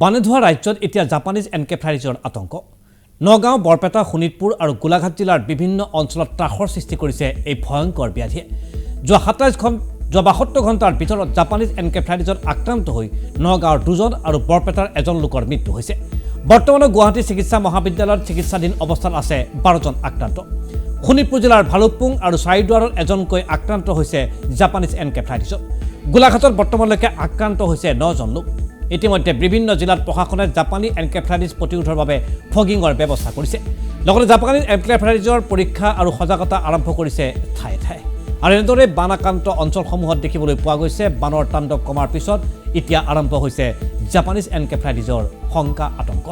বানেধোৱা ৰাজ্যত এতিয়া জাপানিজ এনকেফেলাইটিছৰ আতংক নগাঁও বৰপেটা শোণিতপুৰ আৰু গোলাঘাট জিলাৰ বিভিন্ন অঞ্চলত ত্ৰাসৰ সৃষ্টি কৰিছে এই ভয়ংকৰ ব্যাধিয়ে যোৱা 72 ঘণ্টাৰ ভিতৰত জাপানিজ এনকেফেলাইটিছত আক্ৰান্ত হৈ নগাঁৱৰ 2জন আৰু বৰপেটাৰ 1জন লোকৰ মৃত্যু হৈছে বৰ্তমানে গুৱাহাটী চিকিৎসা মহাবিদ্যালয়ত চিকিৎসাধীন অৱস্থাত আছে 12জন আক্ৰান্ত শোণিতপুৰ জিলাৰ ভালুকপুং আৰু চাৰিদুৱাৰত এজনকৈ আক্ৰান্ত হৈছে জাপানিজ এনকেফেলাইটিছত গোলাঘাটত বৰ্তমানলৈকে আক্ৰান্ত হৈছে 9জন লোক ইতিমধ্যে বিভিন্ন জিলাত প্ৰশাসনে জাপানী এনকেফেলাইটিছ প্ৰতিৰোধৰ বাবে ফগিঙৰ ব্যৱস্থা কৰিছে লগতে জাপানী এনকেফেলাইটিছৰ পৰীক্ষা আৰু সজাগতা আৰম্ভ কৰিছে ঠায়ে ঠায়ে আৰু এনেদৰে বানাক্ৰান্ত অঞ্চলসমূহত দেখিবলৈ পোৱা গৈছে বানৰ তাণ্ডৱ কমাৰ পিছত এতিয়া আৰম্ভ হৈছে জাপানিজ এনকেফেলাইটিছৰ শংকা আতংক